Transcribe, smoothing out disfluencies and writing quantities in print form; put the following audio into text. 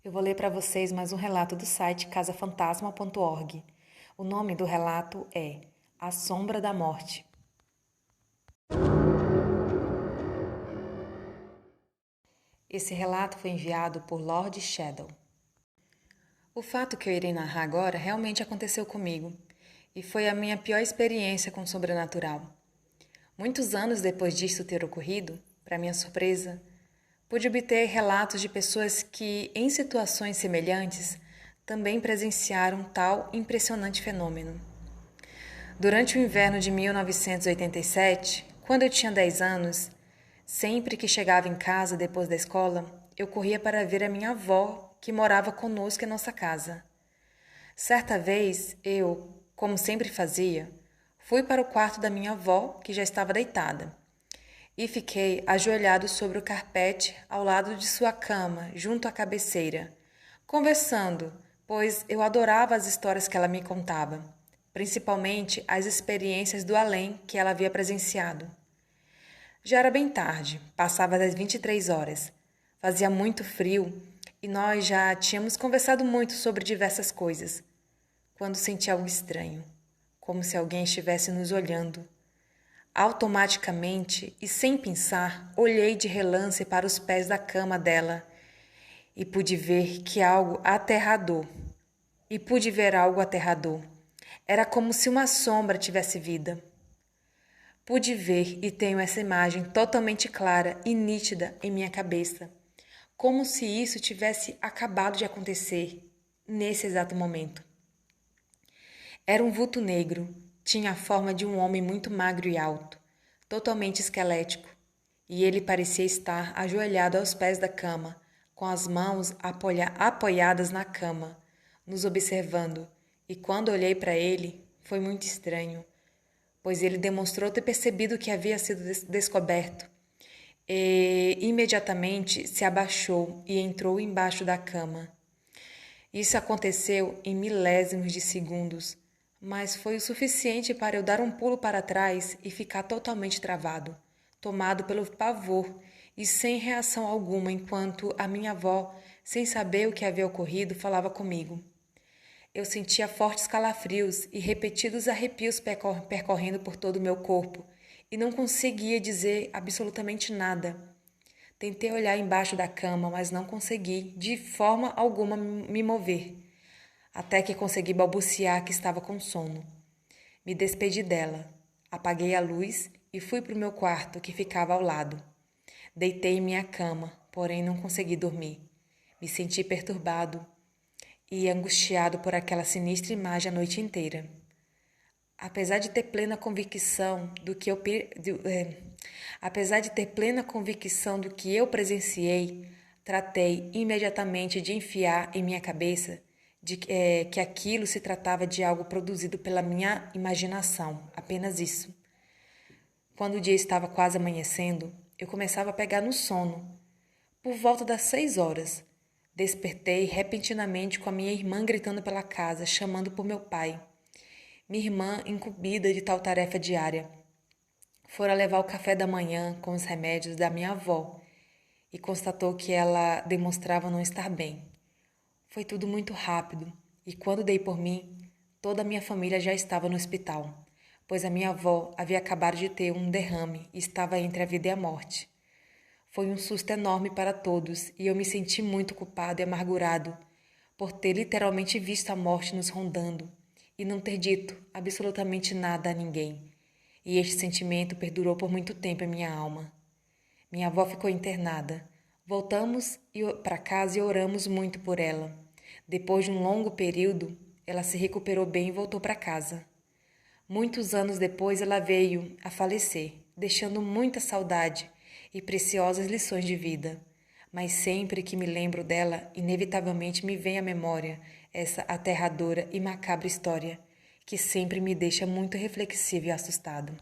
Eu vou ler para vocês mais um relato do site casafantasma.org. O nome do relato é A Sombra da Morte. Esse relato foi enviado por Lord Shadow. O fato que eu irei narrar agora realmente aconteceu comigo e foi a minha pior experiência com o sobrenatural. Muitos anos depois disso ter ocorrido, para minha surpresa, pude obter relatos de pessoas que, em situações semelhantes, também presenciaram tal impressionante fenômeno. Durante o inverno de 1987, quando eu tinha 10 anos, sempre que chegava em casa depois da escola, eu corria para ver a minha avó, que morava conosco em nossa casa. Certa vez, eu, como sempre fazia, fui para o quarto da minha avó, que já estava deitada, e fiquei ajoelhado sobre o carpete ao lado de sua cama, junto à cabeceira, conversando, pois eu adorava as histórias que ela me contava, principalmente as experiências do além que ela havia presenciado. Já era bem tarde, passava das 23 horas. Fazia muito frio e nós já tínhamos conversado muito sobre diversas coisas, quando senti algo estranho, como se alguém estivesse nos olhando. Automaticamente e sem pensar, olhei de relance para os pés da cama dela e pude ver algo aterrador. Era como se uma sombra tivesse vida. Pude ver e tenho essa imagem totalmente clara e nítida em minha cabeça, como se isso tivesse acabado de acontecer nesse exato momento. Era um vulto negro, tinha a forma de um homem muito magro e alto, totalmente esquelético, e ele parecia estar ajoelhado aos pés da cama, com as mãos apoiadas na cama, nos observando, e quando olhei para ele, foi muito estranho, pois ele demonstrou ter percebido que havia sido descoberto, e imediatamente se abaixou e entrou embaixo da cama. Isso aconteceu em milésimos de segundos, mas foi o suficiente para eu dar um pulo para trás e ficar totalmente travado, tomado pelo pavor e sem reação alguma enquanto a minha avó, sem saber o que havia ocorrido, falava comigo. Eu sentia fortes calafrios e repetidos arrepios percorrendo por todo o meu corpo e não conseguia dizer absolutamente nada. Tentei olhar embaixo da cama, mas não consegui, de forma alguma, me mover, até que consegui balbuciar que estava com sono. Me despedi dela, apaguei a luz e fui para o meu quarto, que ficava ao lado. Deitei em minha cama, porém não consegui dormir. Me senti perturbado e angustiado por aquela sinistra imagem a noite inteira. Apesar de ter plena convicção do que eu presenciei, tratei imediatamente de enfiar em minha cabeça que aquilo se tratava de algo produzido pela minha imaginação, apenas isso. Quando o dia estava quase amanhecendo, eu começava a pegar no sono. Por volta das 6 horas, despertei repentinamente com a minha irmã gritando pela casa, chamando por meu pai. Minha irmã, incumbida de tal tarefa diária, fora levar o café da manhã com os remédios da minha avó e constatou que ela demonstrava não estar bem. Foi tudo muito rápido e quando dei por mim, toda a minha família já estava no hospital, pois a minha avó havia acabado de ter um derrame e estava entre a vida e a morte. Foi um susto enorme para todos e eu me senti muito culpado e amargurado por ter literalmente visto a morte nos rondando e não ter dito absolutamente nada a ninguém. E este sentimento perdurou por muito tempo em minha alma. Minha avó ficou internada. Voltamos para casa e oramos muito por ela. Depois de um longo período, ela se recuperou bem e voltou para casa. Muitos anos depois, ela veio a falecer, deixando muita saudade e preciosas lições de vida. Mas sempre que me lembro dela, inevitavelmente me vem à memória essa aterradora e macabra história, que sempre me deixa muito reflexivo e assustado.